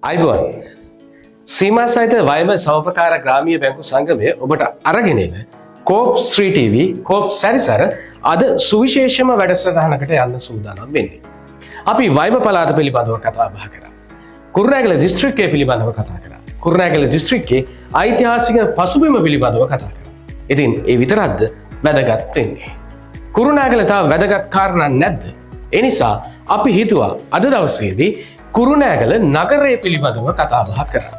අයිබෝන් සීමා සහිත වයඹ සමපකාර ග්‍රාමීය බැංකු සංගමය ඔබට අරගෙන එන කෝප්ස් 3 TV කෝප්ස් සැරිසර අද සුවිශේෂම වැඩසටහනකට යන්න සූදානම් වෙන්නේ. අපි වයඹ පළාත පිළිබඳව කතා බහ කරා. කුරුණෑගල දිස්ත්‍රික්කය පිළිබඳව කතා කරා. කුරුණෑගල දිස්ත්‍රික්කයේ ඓතිහාසික පසුබිම පිළිබඳව කතා කරා. ඉතින් ඒ විතරක්ද වැදගත් වෙන්නේ. කුරුණෑගල තා වැදගත් කාරණා නැද්ද? ඒ නිසා අපි හිතුවා අද දවසේදී කුරුණෑගල නගරය පිළිබඳව කතා බහ කරා.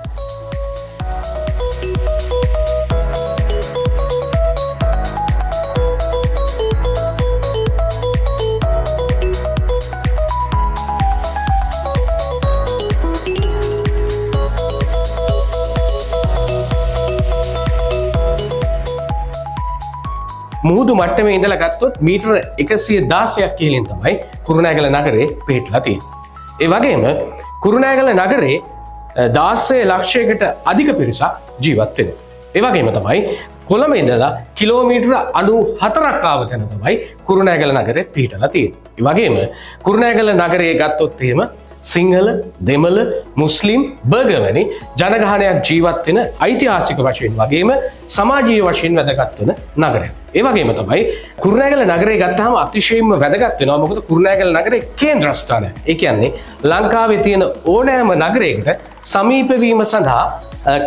මුහුදු මට්ටමේ ඉඳලා ගත්තොත් මීටර 116ක් ඉහළින් තමයි කුරුණෑගල නගරේ පිහිටලා තියෙන්නේ. ඒ වගේම කුරුණෑගල නගරේ 16 ලක්ෂයකට අධික පිරිසක් ජීවත් වෙනවා. ඒ වගේම තමයි කොළඹ ඉඳලා කිලෝමීටර 94ක් ආව තැන තමයි කුරුණෑගල නගරේ පිහිටලා තියෙන්නේ. ඒ වගේම කුරුණෑගල නගරේ ගත්තොත් එහෙම සිංහල, දෙමළ, මුස්ලිම්, බර්ගර් වැනි ජනගහනයක් ජීවත් වෙන ඓතිහාසික වශයෙන් වගේම සමාජීය වශයෙන් වැදගත් වෙන නගරයක්. ඒ වගේම තමයි කුරුණෑගල නගරය ගත්තාම අතිශයින්ම වැදගත් වෙනවා. මොකද කුරුණෑගල නගරේ කේන්ද්‍රස්ථානය. ඒ කියන්නේ ලංකාවේ තියෙන ඕනෑම නගරයකට සමීප වීම සඳහා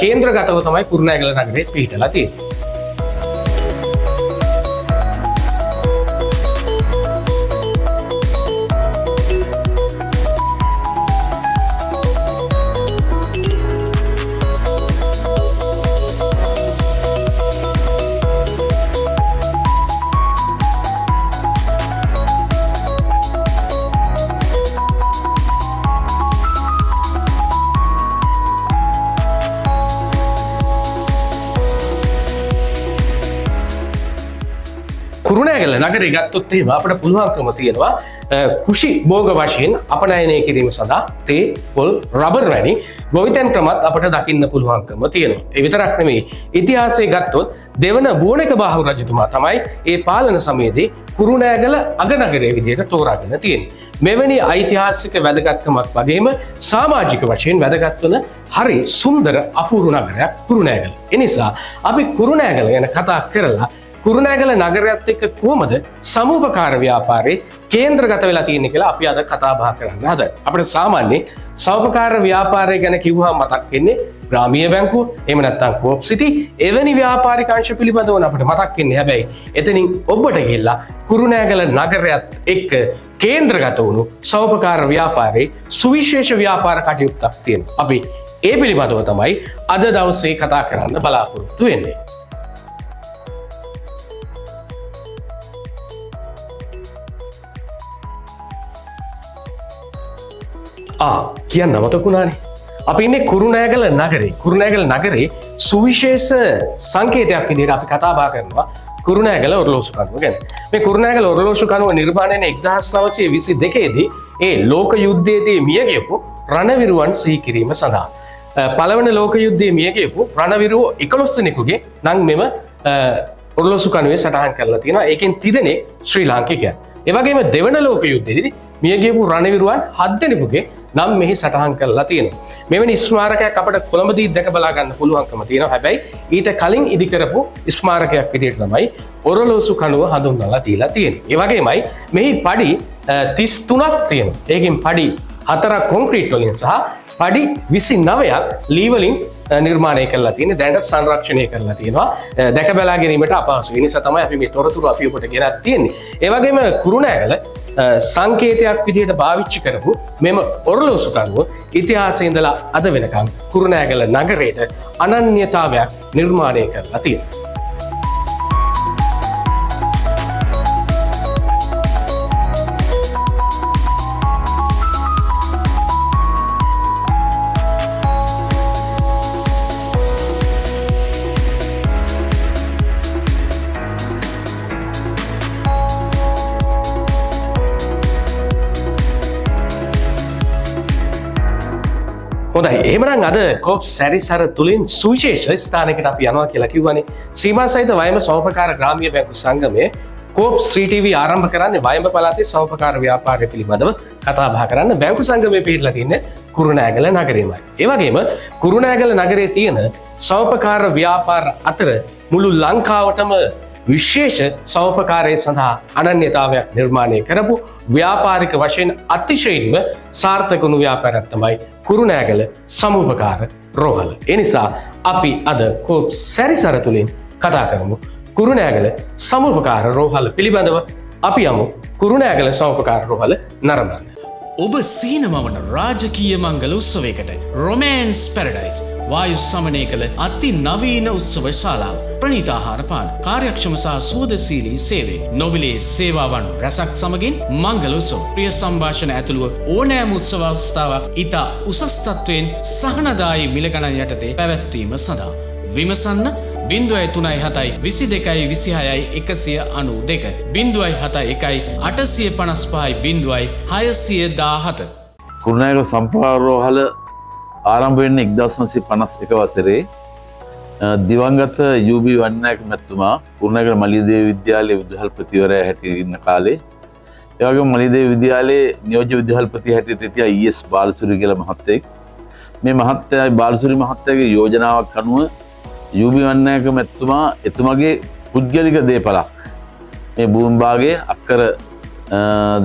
කේන්ද්‍රගතව තමයි කුරුණෑගල නගරේ පිහිටලා තියෙන්නේ. කුරුණෑගල නගරේ ගත්තොත් එහෙම අපිට පුළුවන්කම තියෙනවා කුෂි භෝග වශයෙන් අපනයනය කිරීම සඳහා තේ, පොල්, රබර් වැනි ගොවිතැන් ක්‍රමත් අපට දකින්න පුළුවන්කම තියෙනවා. ඒ විතරක් නෙමෙයි ඉතිහාසයේ ගත්තොත් දෙවන බෝනක බාහු රජතුමා තමයි ඒ පාලන සමයේදී කුරුණෑගල අගනගරයේ විදිහට තෝරාගෙන තියෙන්නේ. මෙවැනි ඓතිහාසික වැදගත්කමක් වගේම සමාජික වශයෙන් වැදගත් වන හරි සුන්දර අපූර්ව නගරයක් කුරුණෑගල. ඒ නිසා අපි කුරුණෑගල ගැන කතා කරලා කුරුණෑගල නගරයත් එක්ක කොහොමද සමූපකාර ව්‍යාපාරේ කේන්ද්‍රගත වෙලා තියෙන්නේ කියලා අපි අද කතා බහ කරන්න හදන්නේ. අපිට සාමාන්‍යයෙන් සමූපකාර ව්‍යාපාරය ගැන කිව්වහම මතක් වෙන්නේ ග්‍රාමීය බැංකුව, එහෙම නැත්නම් කෝප් සිටි එවැනි ව්‍යාපාරික අංශ පිළිබඳව අපිට මතක් වෙන්නේ. හැබැයි එතනින් ඔබට ගිහිල්ලා කුරුණෑගල නගරයත් එක්ක කේන්ද්‍රගත වුණු සමූපකාර ව්‍යාපාරේ සුවිශේෂ ව්‍යාපාර කටයුත්තක් තියෙනවා. අපි ඒ පිළිබඳව තමයි අද දවසේ කතා කරන්න බලාපොරොත්තු වෙන්නේ. කියන්න මතකුණානේ. අපි ඉන්නේ කුරුණෑගල නගරේ. කුරුණෑගල නගරේ සුවිශේෂ සංකේතයක් විදිහට අපි කතා බහ කරනවා කුරුණෑගල ඔරලෝසු කනුව ගැන. මේ කුරුණෑගල ඔරලෝසු කනුව නිර්මාණය වෙන 1922 දී ඒ ලෝක යුද්ධයේදී මිය ගියපු රණවිරුවන් සිහි කිරීම සඳහා පළවෙනි ලෝක යුද්ධයේ මිය ගියපු රණවිරුවෝ 11 දෙනෙකුගේ නම් මෙම ඔරලෝසු කනුවේ සටහන් කරලා තියෙනවා. ඒකෙන් 3 දෙනෙක් ශ්‍රී ලාංකිකයන්. ඒ වගේම දෙවන ලෝක යුද්ධයේදී මිය ගියපු රණවිරුවන් 7 දෙනෙකුගේ නම් මෙහි සටහන් කරලා තියෙනවා. මෙවැනි ස්මාරකයක් අපිට කොළඹදී දැක බලා ගන්න පුළුවන්කම තියෙනවා. හැබැයි ඊට කලින් ඉදි කරපු ස්මාරකයක් විදිහට තමයි ඔරලෝසු කනුව හඳුන්වලා තියලා තියෙන්නේ. ඒ වගේමයි මෙහි පඩි 33ක් තියෙනවා. ඒකෙන් පඩි 4ක් කොන්ක්‍රීට් වලින් සහ පඩි 29ක් ලී වලින් නිර්මාණය කරලා තියෙන්නේ. දැනට සංරක්ෂණය කරලා තියෙනවා. දැක බලා ගැනීමට අපහසුයි. ඒ නිසා තමයි අපි මේ තොරතුරු අපි ඔබට ගෙනත් තියෙන්නේ. ඒ වගේම කුරුණෑගල සංකේතයක් විදිහට පාවිච්චි කරපු මෙම ඔරලෝසු කනුව ඉතිහාසයේ ඉඳලා අද වෙනකම් කුරුණෑගල නගරයට අනන්‍යතාවයක් නිර්මාණය කරලා තියෙනවා. හොඳයි එහෙමනම් අද කෝප්ස් සැරිසර තුලින් සුවිශේෂ ස්ථානයකට අපි යනවා කියලා කිව්වනේ. සීමා සහිත වයඹ සමපකාර ග්‍රාමීය බැංකු සංගමයේ කෝප්ස් 3 TV ආරම්භ කරන්නේ වයඹ පළාතේ සමපකාර ව්‍යාපාරය පිළිබඳව කතා බහ කරන්න. බැංකු සංගමයේ පිහිටලා තියෙන්නේ කුරුණෑගල නගරයමයි. ඒ වගේම කුරුණෑගල නගරයේ තියෙන සවපකාර ව්‍යාපාර අතර මුළු ලංකාවටම විශේෂ සවපකාරය සඳහා අනන්‍යතාවයක් නිර්මාණය කරපු ව්‍යාපාරික වශයෙන් අතිශයින්ම සාර්ථකුණු ව්‍යාපාරයක් තමයි කුරුණෑගල සමූපකාර රෝහල. එනිසා අපි අද කෝප් සැරිසර තුළින් කතා කරමු කුරුණෑගල සමූපකාර රෝහල පිළිබඳව. අපි යමු කුරුණෑගල සමූපකාර රෝහල නරඹන්න. ඔබ සීනමවන රාජකීය මංගල උත්සවයකට රොමෑන්ස් පැරඩයිස් වායු සමනය කළ අති නවීන උත්සව ශාලාව ප්‍රණීතාහාර පාන කාර්යක්ෂම සහ සුවදශීලී සේවය නොවිලේ සේවාවන් රැසක් සමගින් මංගල උත්සව ප්‍රිය සම්භාෂණ ඇතුළුව ඕනෑම උත්සව අවස්ථාවක් ඉතා උසස් තත්වයෙන් සහනදායී මිල ගණන් යටතේ පැවැත්වීම සඳහා විමසන්න 03.26.26.192 0.7.1.855.617. කුරුණෑගල සම්ප්‍රදාය රෝහල ආරම්භ වෙන්නේ 1951 වසරේ දිවංගත UB වන්නායක මැතිතුමා කුරුණෑගල මලියදේව විද්‍යාලයේ විදුහල්පතිවරයා හැටියට ඉන්න කාලේ ඒ වගේම මලියදේව විද්‍යාලයේ නියෝජ්‍ය විදුහල්පති හැටියට හිටියා ES බාලසූරිය කියලා මහත්තයෙක්. මේ මහත්තයා බාලසූරිය මහත්තයාගේ යෝජනාවක් අනුව UB වන්නායක මැතිතුමා එතුමගේ පුද්ගලික දේපලක් මේ භූමි භාගයේ අක්කර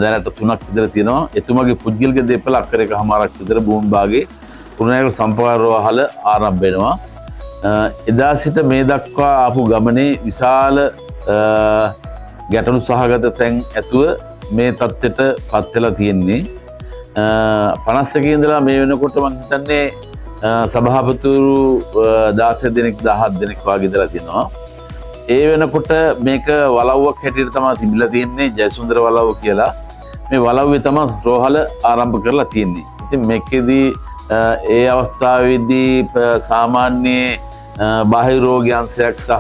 දැනට 3ක් විතර තියෙනවා. එතුමගේ පුද්ගලික දේපල අක්කර 1.5ක් විතර භූමි භාගයේ කුරුණෑගල සම්ප්‍රදාය රෝහල ආරම්භ වෙනවා. එදා සිට මේ දක්වා ආපු ගමනේ විශාල ගැටලු සහගත තැන් ඇතුව මේ තත්ත්වයට පත් වෙලා තියෙන්නේ. 51 ඉඳලා මේ වෙනකොට මම හිතන්නේ සභාපතිවරු 16 දෙනෙක් 17 දෙනෙක් වගේ ඉඳලා තියෙනවා. ඒ වෙනකොට මේක වලව්වක් හැටියට තමයි තිබිලා තියෙන්නේ ජයසුන්දර වලව්ව කියලා. මේ වලව්වේ තමයි රෝහල ආරම්භ කරලා තියෙන්නේ. ඉතින් මේකෙදී ඒ අවස්ථාවේදී සාමාන්‍ය බාහිර රෝගී අංශයක් සහ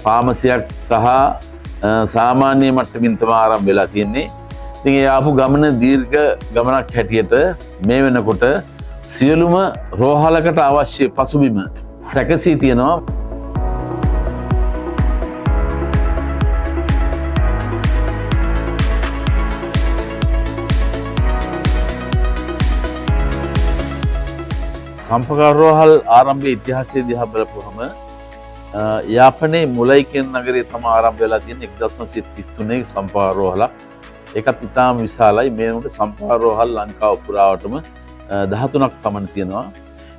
ෆාමසියක් සහ සාමාන්‍ය මට්ටමින් තමයි ආරම්භ වෙලා තියෙන්නේ. ඉතින් ඒ ආපු ගමන දීර්ඝ ගමනක් හැටියට මේ වෙනකොට සියලුම රෝහලකට අවශ්‍ය පසුබිම සැකසී තියෙනවා. සම්ප්‍රදාය රෝහල් ආරම්භයේ ඉතිහාසය දිහා බලපුවම යාපනයේ මුලයි කියන නගරයේ තමයි ආරම්භ වෙලා තියෙන්නේ 1933 සම්ප්‍රදාය රෝහලක්. ඒකත් ඉතාම විශාලයි. මේ වෙනකොට සම්ප්‍රදාය රෝහල් ලංකාව පුරාවටම 13ක් පමණ තියෙනවා.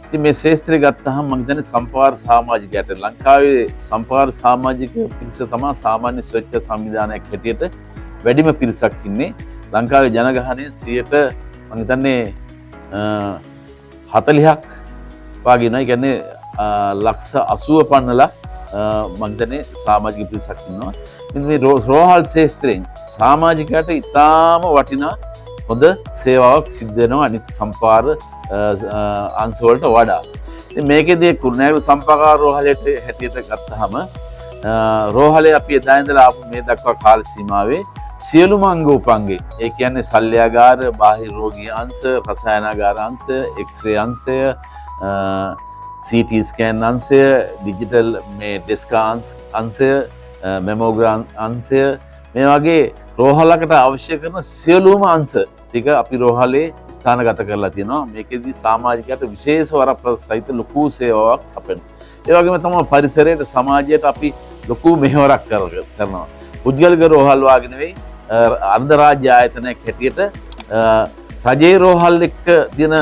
ඉතින් මේ ශාස්ත්‍රය ගත්තාම මම හිතන්නේ සම්ප්‍රදාය සමාජිකයට ලංකාවේ සම්ප්‍රදාය සමාජික පිරිස තමයි සාමාන්‍ය ස්වච්ඡ සංවිධානයක් හැටියට වැඩිම පිරිසක් ඉන්නේ. ලංකාවේ ජනගහනය 100ට මම හිතන්නේ 40ක් වගේ නයි. කියන්නේ ලක්ෂ 80 පන්නලා මම හිතන්නේ සමාජික පිරිසක් ඉන්නවා. ඉතින් මේ රෝහල් ශාස්ත්‍රයෙන් සමාජිකයට ඉතාම වටිනා හොඳ සේවාවක් සිද්ධ වෙනවා අනිත් සම්පාර අංශ වලට වඩා. ඉතින් මේකෙදී කුරුණෑගල සම්ප්‍රදාය රෝහලයට හැටියට ගත්තාම රෝහලේ අපි එදා ඉඳලා ආපු මේ දක්වා කාල සීමාවේ සියලුම අංග උපංගේ ඒ කියන්නේ ශල්‍යාගාර, බාහිර රෝගී අංශ, රසායනාගාර අංශ, එක්ස්රේ අංශය, CT ස්කෑන් අංශය, ඩිජිටල් මේ ඩෙස්ක් අංශය, මෙමෝග්‍රෑම් අංශය මේ වගේ රෝහලකට අවශ්‍ය කරන සියලුම අංශ ටික අපි රෝහලේ ස්ථානගත කරලා තියෙනවා. මේකෙදී සමාජිකයට විශේෂ වරප්‍රසාද සහිත ලොකු සේවාවක් අපෙනවා. ඒ වගේම තමයි පරිසරයට සමාජයට අපි ලොකු මෙහෙවරක් කරනවා. පුද්ගලික රෝහල් වාගේ නෙවෙයි අර්ධ රාජ්‍ය ආයතනයක් හැටියට රජයේ රෝහල් එක්ක තියෙන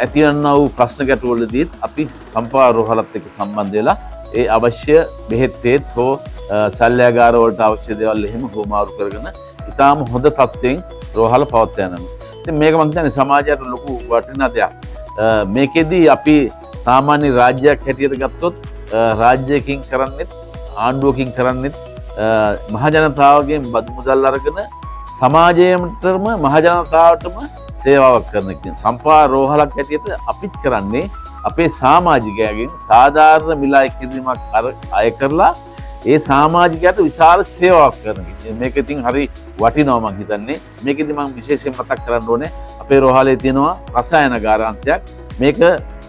ඇතිවන්නා වූ ප්‍රශ්න ගැටලුවලදී අපි සම්ප්‍රදාය රෝහලත් එක්ක සම්බන්ධ වෙලා ඒ අවශ්‍ය බෙහෙත් තේත් හෝ ශල්‍යාගාර වලට අවශ්‍ය දේවල් එහෙම හොමාරු කරගෙන ඉතාම හොඳ තත්ත්වයෙන් රෝහල පවත්වා යනවා. ඉතින් මේක මම හිතන්නේ සමාජයට ලොකු වටිනා දෙයක්. මේකෙදී අපි සාමාන්‍ය රාජ්‍යයක් හැටියට ගත්තොත් රාජ්‍යයකින් කරන්නේත් ආණ්ඩුවකින් කරන්නේත් මහජනතාවගෙන් බදු මුදල් අරගෙන සමාජයටම මහජනතාවටම සේවාවක් කරන කියන සම්ප්‍රදාය රෝහලක් හැටියට අපිත් කරන්නේ අපේ සමාජිකයන්ගෙන් සාධාරණ මිල කිරීමක් අය කරලා ඒ සමාජිකයට විශාල සේවාවක් කරන එක. මේක ඉතින් හරි වටිනවා මම හිතන්නේ. මේකෙදි මම විශේෂයෙන් මතක් කරන්න ඕනේ අපේ රෝහලේ තියෙනවා රසායනාගාර අංශයක්. මේක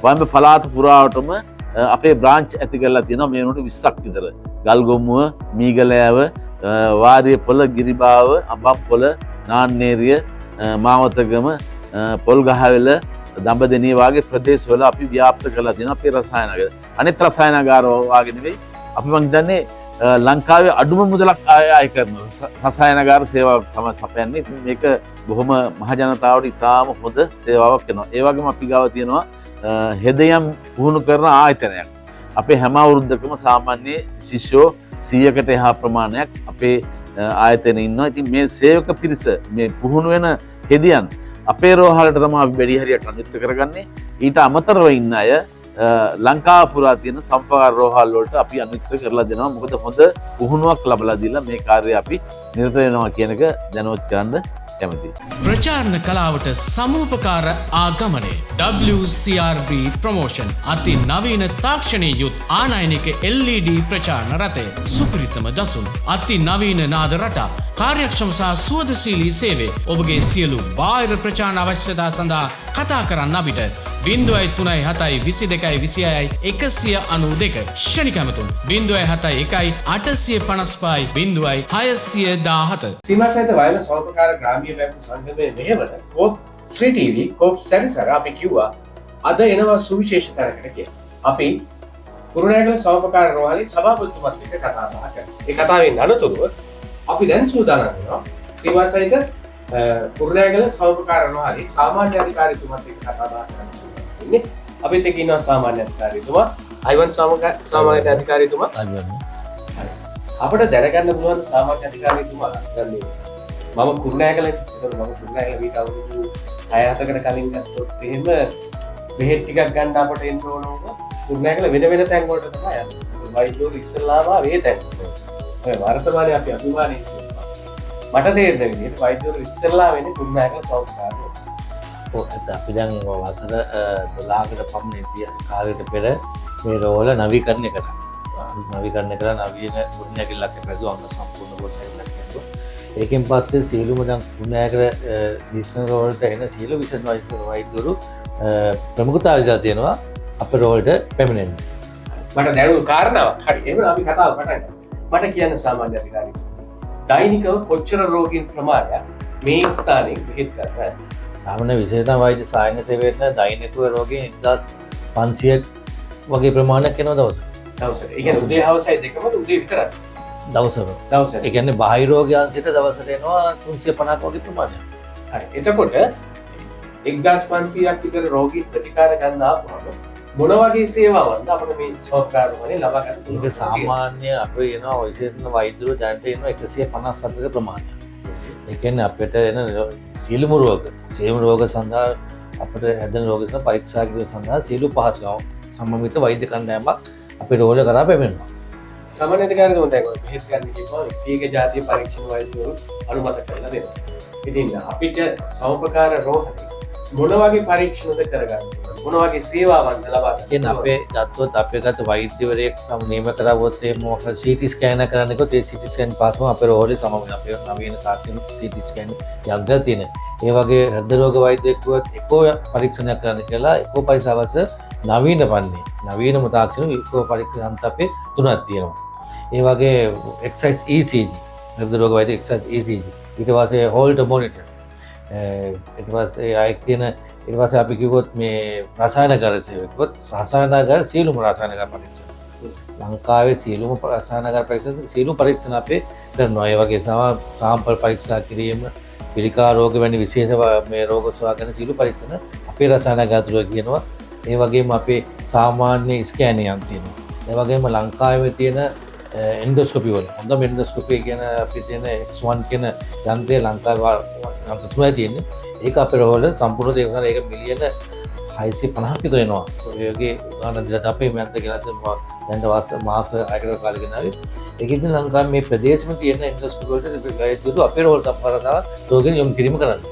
වම්බ පළාත පුරාවටම අපේ බ්‍රාන්ච් ඇති කරලා තියෙනවා. මේ වෙනකොට 20ක් විතර. ගල්ගොමුව, මීගලෑව, වාරියපොළ, ගිරිබාව, අඹපොළ, නාන්නේරිය, මාවතගම, පොල්ගහවෙල, දඹදෙණිය වගේ ප්‍රදේශවල අපි ව්‍යාප්ත කරලා තියෙනවා අපේ රසායනාගාර. අනිත් රසායනාගාර වගේ නෙවෙයි අපි මං හිතන්නේ ලංකාවේ අඩුම මුදලක් ආය කරන රසායනගාර සේවාවක් තමයි සපයන්නේ. ඉතින් මේක බොහොම මහ ජනතාවට ඉතාම හොඳ සේවාවක් වෙනවා. ඒ වගේම අපි ගාව තියෙනවා හෙදයම් පුහුණු කරන ආයතනයක්. අපේ හැම අවුරුද්දකම සාමාන්‍ය ශිෂ්‍යෝ 100කට එහා ප්‍රමාණයක් අපේ ආයතනයේ ඉන්නවා. ඉතින් මේ සේවක පිරිස මේ පුහුණු වෙන හෙදියන් අපේ රෝහලට තමයි අපි වැඩි හරියක් අනුයුක්ත කරගන්නේ. ඊට අමතරව ඉන්න අය ලංකාව පුරා තියෙන සම්ප්‍රදාය රෝහල් වලට අපි අනුයුක්ත කරලා දෙනවා. මොකද හොඳ පුහුණුවක් ලැබලා දීලා මේ කාර්යය අපි නිරත වෙනවා කියන එක දැනුවත් කරන්න කැමතියි. ප්‍රචාරණ කලාවට සමූපකාර ආගමනය WCRB ප්‍රමෝෂන් අති නවීන තාක්ෂණයේ යුත් ආනයනික LED ප්‍රචාරණ රථය සුපිරිතම දසුන් අති නවීන නාද රටා කාර්යක්ෂම සහ සුවදශීලී සේවය ඔබගේ සියලු බාහිර ප්‍රචාරණ අවශ්‍යතා සඳහා කතා කරන්න අපිට 03.22.26.192 ශනික ඇමතුම් 07.1.855.617 සීමා සහිත වයන සෞඛ්‍යකාර ග්‍රාමීය බැංකු සංගමයේ මෙහෙවන කෝප් ශ්‍රී ටීවී කෝප් සැරිසර අපි කිව්වා අද එනවා සුවිශේෂ තරකට කියලා. අපි කුරුණෑගල සෞඛ්‍යකාර රෝහලේ සභාපතිතුමත් එක්ක කතා බහ කරනවා. ඒ කතාවෙන් අනතුරුව අපි දැන් සූදානම් වෙනවා සීමා සහිත කුරුණෑගල සෞඛ්‍යකාර රෝහලේ සාමාන්‍ය අධිකාරීතුමත් එක්ක කතා බහ කරන්න. අපිත් එක්ක ඉන්නවා සාමාන්‍ය අධිකාරීතුමා. අයිවන් සාමාන්‍ය අධිකාරීතුමා. අපිට දැනගන්න පුළුවන් සාමාන්‍ය අධිකාරීතුමා දැන් මම කුරුණෑගල වීට අවුරුදු 6-7කට කලින් ගත්තොත් එහෙම බෙහෙත් ටිකක් ගන්න අපට එන්න ඕන වුණා. කුරුණෑගල වෙන තැන් වලට තමයි යන්නේ. වෛද්‍යවරු ඉස්සල්ලාම මේ තැන්. ඔය වර්තමානයේ අපි අභිමානී මට තේරෙන විදිහට වෛද්‍යවරු ඉස්සල්ලා වෙන්නේ කුරුණෑගල සෞඛ්‍යකාර. අපි දැන් වසර 12කට පමණ ඉතිය කාලයකට පෙර මේ රෝහල නවීකරණය කරා. නවීකරණය කරලා නවීන කුරුණෑගලක් ඇතුළු අංග සම්පූර්ණ කුරුණෑගලක් ඇතුළු. ඒකෙන් පස්සේ සියලුම දැන් කුරුණෑගල ශිෂ්‍ය රෝහලට එන සියලු විශේෂ වෛද්‍යවරු ප්‍රමුඛතාවය දීලා තියෙනවා අපේ රෝහලට පැමිණෙන්න. මට දැනුණු කාරණාවක්. හරි. එහෙනම් අපි කතාව පටන් ගමු. මට කියන්න සාමාන්‍ය අධිකාරිතුමා. දෛනිකව කොච්චර රෝගීන් ප්‍රමාණයක් මේ ස්ථානයේ බෙහෙත් කරනවා? සාමාන්‍ය විශේෂ වෛද්‍ය සායන සේවයට දෛනිකව රෝගීන් 1500ක් වගේ ප්‍රමාණයක් එනවා දවසට. දවසට. ඒ කියන්නේ උදේ හවසයි දෙකම උදේ විතරයි. දවසට. ඒ කියන්නේ බාහිර රෝගයන් සිට දවසට එනවා 350ක් වගේ ප්‍රමාණයක්. හරි. එතකොට 1500ක් විතර රෝගී ප්‍රතිකාර ගන්න ආවම මොන වගේ සේවාවන්ද අපිට මේ සෞඛ්‍යකාරවලේ ලබා ගන්න පුළුවන්? ඒක සාමාන්‍ය අපේ එනවා විශේෂ වෛද්‍යවරු දැනට එනවා 154ක ප්‍රමාණයක්. ඒ කියන්නේ අපිට එන සියලුම රෝග සඳහා අපිට හැදෙන රෝග සඳහා පරීක්ෂා කිරීම සඳහා සියලු පහසුකම් සම්මිත වෛද්‍ය කණ්ඩායමක් අපේ රෝහල කරා පැමිණෙනවා. සාමාන්‍ය අධිකාරිතුමා දැන් බෙහෙත් ගන්න කියනවා එක ජාතිය පරීක්ෂණ වෛද්‍යවරු අනුමත කරලා දෙනවා. ඉතින් අපිට සෞඛ්‍යකාර රෝහලේ මොන වගේ පරීක්ෂණද කරගන්න මොන වගේ සේවාවන්ද ලබා ගන්න? කියන්නේ අපේ ගත්තොත් අපේ ගත වෛද්‍යවරයෙක් නියම කරවුවොත් ඒ මොකක් CT ස්කෑනර් කරන්නකොත් ඒ CT ස්කෑන් පාස්ම අපේ රෝහලේ සමග අපේ නවීන තාක්ෂණ CT ස්කෑන් යන්ත්‍රය තියෙන. ඒ වගේ හෘද රෝග වෛද්‍යයෙකුවත් එකෝ පරීක්ෂණයක් කරන්න කියලා එකෝ පරිසවස නවීන පන්නේ නවීනම තාක්ෂණ එකෝ පරීක්ෂණ යන්ත්‍ර අපේ 3ක් තියෙනවා. ඒ වගේ එක්සයිස් ECG හෘද රෝග වෛද්‍ය එක්සයිස් ECG ඊට පස්සේ හෝල්ටර් මොනිටර් ඊට පස්සේ ආයෙත් තියෙන ඊට පස්සේ අපි කිව්වොත් මේ රසායනගාර සේවකත් රසායනගාර සියලුම රසායනගාර පරීක්ෂණ ලංකාවේ සියලුම රසායනගාර පරීක්ෂණ සියලුම පරීක්ෂණ අපේ කරනවා. ඒ වගේ සාම්පල් පරීක්ෂා කිරීම පිළිකා රෝග වැනි විශේෂ මේ රෝග සොයාගෙන සියලු පරීක්ෂණ අපේ රසායනගාර තුළ කියනවා. ඒ වගේම අපේ සාමාන්‍ය ස්කෑනියන් තියෙනවා. ඒ වගේම ලංකාවේ තියෙන එන්ඩෝස්කෝපි වල හොඳම එන්ඩෝස්කෝපි කියන අපි තියෙන X1 කියන යන්ත්‍රය ලංකාවේ යන්ත්‍ර තුනයි තියෙන්නේ. ඒක අපේ රෝහල සම්පූර්ණ දේශනා ඒක මිලියන 650ක් විතර එනවා. ඒ වගේ උදාහරණ දෙකට අපේ මැද්ද කියලා දැන් මාස 6කට කාලෙක නාවේ. ඒකෙන් ලංකාවේ මේ ප්‍රදේශෙම තියෙන එන්ඩෝස්කෝපි වලට ගයිඩ් අපේ රෝහල තප්පරතාව රෝගීන් යොමු කිරීම කරන්නේ.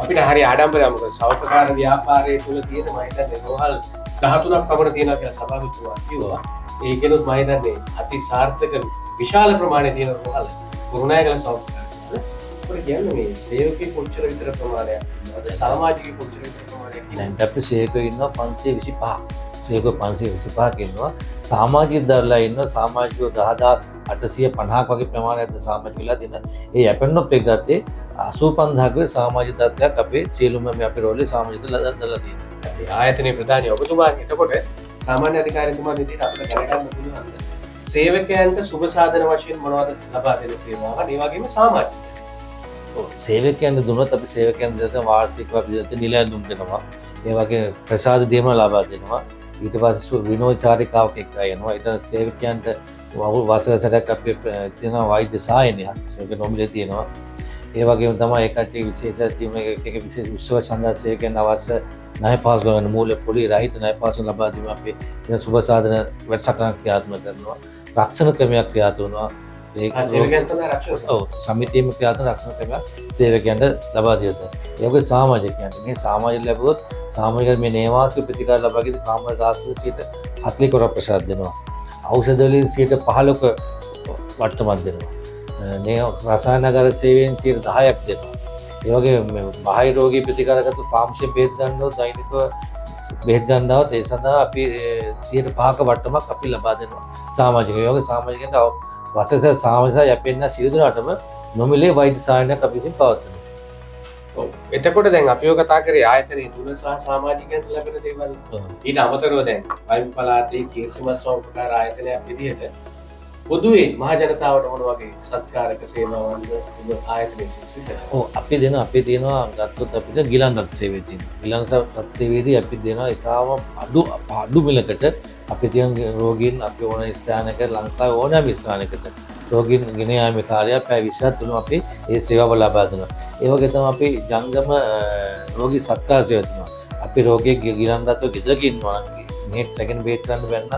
අපිට හරි ආඩම්බරයක් මොකද සෞඛ්‍යකාර ව්‍යාපාරයේ තුල තියෙන මම හිතන්නේ රෝහල් 13ක් පමණ තියෙනවා කියලා සභාපතිතුමා කිව්වා. ඒකෙනුත් මම හිතන්නේ අති සාර්ථක විශාල ප්‍රමාණයේ තියෙන රෝහල් කුරුණෑගල සෞඛ්‍යකාර. අපිට කියන්නේ මේ සේවකේ කොච්චර විතර ප්‍රමාණයක් ඉන්නවද සමාජික කොච්චර විතර ප්‍රමාණයක් ඉන්නවද? දැන් අපි සේවකයෝ ඉන්නවා 525. සේවකයෝ 525ක් ඉන්නවා. සමාජික දරලා ඉන්නවා සමාජිකයෝ 10850ක් වගේ ප්‍රමාණයක් සමාජිකලා තියෙන. ඒ යැපෙන්නොත් එක් ගත්තේ 85,000 සමාජික තත්ත්වයක් අපේ සියලුම මේ අපේ රෝලේ සමාජික දලා තියෙනවා. ආයතනයේ ප්‍රධානී ඔබතුමාගේ එතකොට සාමාන්‍ය අධිකාරිතුමා විදිහට අපිට දැනගන්න පුළුවන් සේවකයන්ට සුබ සාධන වශයෙන් මොනවද ලබා දෙන සේවාවන් ඒ වගේම සමාජික සේවකයන්ට දුන්නොත් අපි සේවකයන්ට දෙන වාර්ෂිකව අපි දෙන නිල ඇඳුම් දෙනවා. ඒ වගේ ප්‍රසාද දීම ලබා දෙනවා. ඊට පස්සේ විනෝද චාරිකාවක් එක්ක යනවා. ඊට සේවකයන්ට වාසගසටක් අපි තියෙනවා වෛද්‍ය සායනයක් සේවක නොමිලේ තියෙනවා. ඒ වගේම තමයි ඒ කට්ටිය විශේෂ ටීම් එකක විශේෂ උත්සව සඳහා සේවකයන් අවශ්‍ය ණය පාස් ගන්න මූල්‍ය පොලි රහිත ණය පාස් ලබා දීම අපි වෙන සුබ සාධන වැඩසටහනක් ක්‍රියාත්මක කරනවා. රක්ෂණ ක්‍රමයක් ක්‍රියාත්මක කරනවා. සේවකයන් සඳහා රක්ෂණ ඔව් සමිතියම ක්‍රියාත්මක රක්ෂණ ක්‍රමයක් සේවකයන්ට ලබා දෙනවා. ඒ වගේ සමාජිකයන්ට මේ සමාජය ලැබුවොත් සාමාජික මේ නේවාසික ප්‍රතිකාර ලබා ගෙන කාමර දාස්තුචීට 40% ප්‍රසාද දෙනවා. ඖෂධ වලින් 15% වට්ටමක් දෙනවා. මේ රසායනගාර සේවයෙන් 10%ක් දෙනවා. ඒ වගේ බාහිර රෝගී ප්‍රතිකාරගත පාම්ෂේ බෙහෙත් ගන්නව දෛනිකව බෙහෙත් ගන්නවත් ඒ සඳහා අපි 5%ක වට්ටමක් අපි ලබා දෙනවා. සමාජික ඒ වගේ සමාජිකයන්ට වසස සමාජය යැපෙන්න සියලු දෙනාටම නොමිලේ වෛද්‍ය සායනයක් අපි විසින් පවත්වනවා. ඔව් එතකොට දැන් අපි ඔය කතා කරේ ආයතනයේ තුල සහ සමාජිකයන්ට ලැබෙන දේවල්. ඊට අමතරව දැන් වයිම් පළාතේ කීර්තිමත් සෝපකාර ආයතනයක් විදිහට පොදුවේ මහ ජනතාවට මොන වගේ සත්කාරක සේවාවන්ද ඔබ ආයතනයේ සිද්ධ කරනවා? ඔව් අපි දෙනවා අපේ තියෙනවා ගත්තොත් අපිට ගිලන්වත් සේවය තියෙනවා. ගිලන්වත් සේවයේදී අපි දෙනවා ඉතාම අඩු මිලකට අපි තියෙන රෝගීන් අපි ඕන ස්ථානයක ලංකාවේ ඕනෑම ස්ථානයකට රෝගීන් ගෙන යාමේ කාර්යය පැය 20ක් තුන අපි ඒ සේවාව ලබා දෙනවා. ඒ වගේ තමයි අපි ජංගම රෝගී සත්කාර සේවය දෙනවා. අපි රෝගියෙක් ගිලන්වත්ව ගෙදරක ඉන්නවා නම් මේ ලැබෙන බේත් ගන්න බැන්න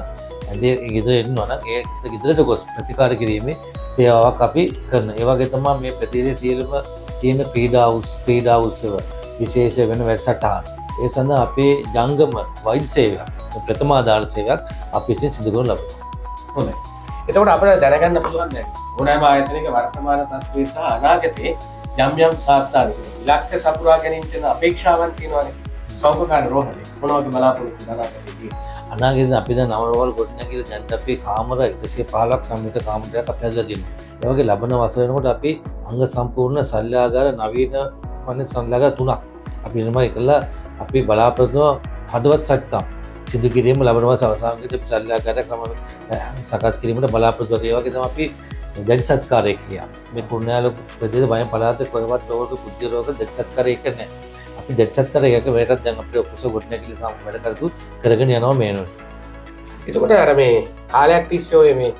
ඇඳේ ගෙදර ඉන්නවා නම් ඒ ගෙදරට ගොස් ප්‍රතිකාර කිරීමේ සේවාවක් අපි කරනවා. ඒ වගේ තමයි මේ ප්‍රතිදේ සියලුම තියෙන ක්‍රීඩා උත්සව විශේෂ වෙන වැඩසටහන්. ඒ සඳහා අපේ ජංගම වෛද්‍ය සේවයක් ප්‍රථමාදාන සේවයක් අපි විසින් සිදු කරන ලබනවා. හොඳයි. එතකොට අපිට දැනගන්න පුළුවන් දැන් ඕනෑම ආයතනයක වර්තමාන තත්ත්වය සහ අනාගතයේ යම් සාර්ථක ඉලක්ක සපුරා ගැනීමට තියෙන අපේක්ෂාවන් තියෙනවානේ. සෞඛ්‍යකාර රෝහලේ මොනවද බලාපොරොත්තු වෙන්නේ? අනාගතයේ අපි දැන් නවරවල් ගොඩනැගිලි දැන් අපි කාමර 115ක් සම්මිත කාමරයක් අපි හදලා දෙනවා. ඒ වගේ ලබන වසර වෙනකොට අපි අංග සම්පූර්ණ සල්ලාගාර නවීන වන සල්ලාගාර 3ක් අපි නිර්මාණය කළා. අපි බලාපොරොත්තු හදවත් සත්කම් සිදු කිරීම ලබන වසර අවසානයේදී අපි සල්ලාගාරයක් සකස් කිරීමට බලාපොරොත්තු වෙනවා. ඒ වගේ තමයි අපි දැඩි සත්කාරය කියා. මේ කුරුණෑගල ප්‍රදේශ වයම් පළාතේ කොහෙවත් රෝග කුජ්‍ය රෝග දැඩි සත්කාරය එක නැහැ. අපි දැඩි සත්කාරය එක වෙරක් දැන් අපේ ඔක්කොම ගොඩනැගිලි සම වැඩ කරතු කරගෙන යනවා මේනොත්. එතකොට අර මේ කාලයක් තිස්සේ ඔය මේ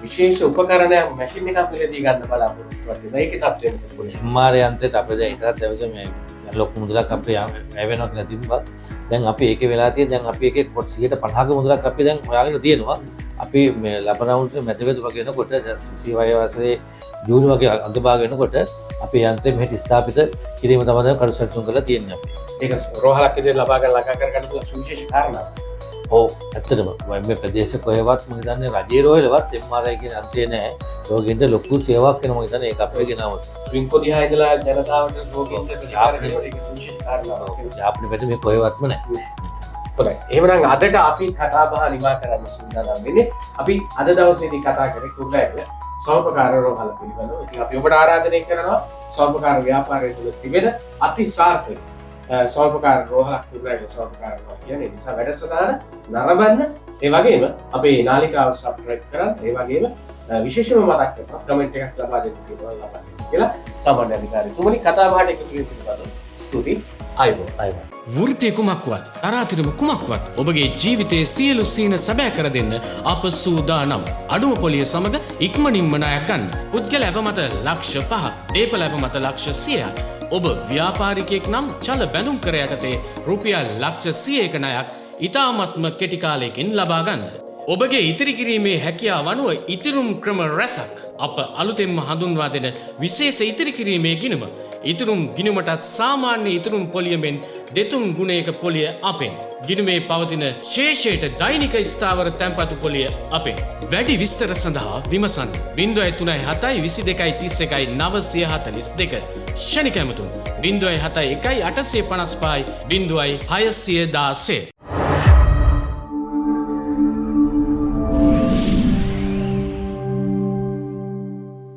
විශේෂ උපකරණයක් මැෂින් එකක් මිලදී ගන්න බලාපොරොත්තු වෙනවා. ඒකේ තත්ත්වය මොකද? MR යන්ත්‍රයට අපිට ඒකත් දැවසේ මේ ලොකු මුදලක් අපේ වැය වෙනවා කියලා තිබ්බත් දැන් අපි ඒකේ වෙලා තියෙන දැන් අපි ඒකේ 150ක මුදලක් අපි දැන් හොයාගෙන තියෙනවා. අපි මේ ලබන අවුරුද්දේ මැදවැද වගේ වෙනකොට 26 වසරේ ජූනි වගේ අගභාග වෙනකොට අපි යන්ත්‍රය මෙහෙට ස්ථාපිත කිරීම තමයි දැන් කන්ස්ට්‍රක්ෂන් කරලා තියෙන්නේ අපි. ඒක රෝහලක් විදිහට ලබා ගන්න ළඟා කර ගන්න පුළුවන් සුවිශේෂ කාරණාවක්. ඔව් ඇත්තටම මේ ප්‍රදේශ කොහෙවත් මම හිතන්නේ රජයේ රෝහලවත් MRI කියන අන්තය නැහැ. රෝගීන්ට ලොකු සේවාවක් වෙනවා මම හිතන්නේ ඒක අපේ ගෙනාවොත්. රින්කෝ දිහා ඉඳලා ජනතාවට රෝගීන්ට ප්‍රතිකාර දෙනවා ඒක සුවිශේෂ කාරණාවක්. යාප්නි පැත්තේ මේ කොහෙවත්ම නැහැ. හොඳයි. එහෙනම් අදට අපි කතා බහ නිමා කරන්න සූදානම් වෙන්නේ. අපි අද දවසේදී කතා කරේ කුරුණෑගල සෞඛ්‍යකාර රෝහල පිළිබඳව. ඉතින් අපි ඔබට ආරාධනය කරනවා සෞඛ්‍යකාර ව්‍යාපාරය තුළ තිබෙන අති සාර්ථක සෞඛ්‍යකාර රෝහලක් කුරුණෑගල සෞඛ්‍යකාර රෝහල කියන්නේ නිසා වැඩසටහන නරඹන්න. ඒ වගේම අපේ නාලිකාව සබ්ස්ක්‍රයිබ් කරන්න. ඒ වගේම විශේෂම මතක් කරනවා කමෙන්ට් එකක් ලබා දෙන්න කියලා සාමාන්‍ය අධිකාරිතුමනි කතා බහට එකතු වෙන්න පිළිබඳව ස්තුතියි. අයබෝවන්. වෘත්තිය කුමක්වත් තරාතිරම කුමක්වත් ඔබගේ ජීවිතයේ සියලු සීන සැබෑ කර දෙන්න අප සූදානම්. අඩුම පොලිය සමග ඉක්මනින්ම ණයක් ගන්න. පුද්ගල ඇප මත ලක්ෂ 5ක්, දේපල ඇප මත ලක්ෂ 100ක්. ඔබ ව්‍යාපාරිකයෙක් නම් චල බැඳුම් කර යටතේ රුපියල් ලක්ෂ 100ක ණයක් ඉතාමත්ම කෙටි කාලයකින් ලබා ගන්න. ඔබගේ ඉතිරි කිරීමේ හැකියාව අනුව ඉතිරුම් ක්‍රම රැසක් අප අලුතෙන්ම හඳුන්වා දෙන විශේෂ ඉතිරි කිරීමේ ගිණුම. ඉතුරුම් ගිණුමටත් සාමාන්‍ය ඉතුරුම් පොලියමෙන් දෙතුන් ගුණයක පොලිය අපෙන්. ගිණුමේ පවතින ශේෂයට දෛනික ස්ථාවර තැන්පතු පොලිය අපෙන්. වැඩි විස්තර සඳහා විමසන්න 0337313942 ෂණික ඇමතුම් 071855 0616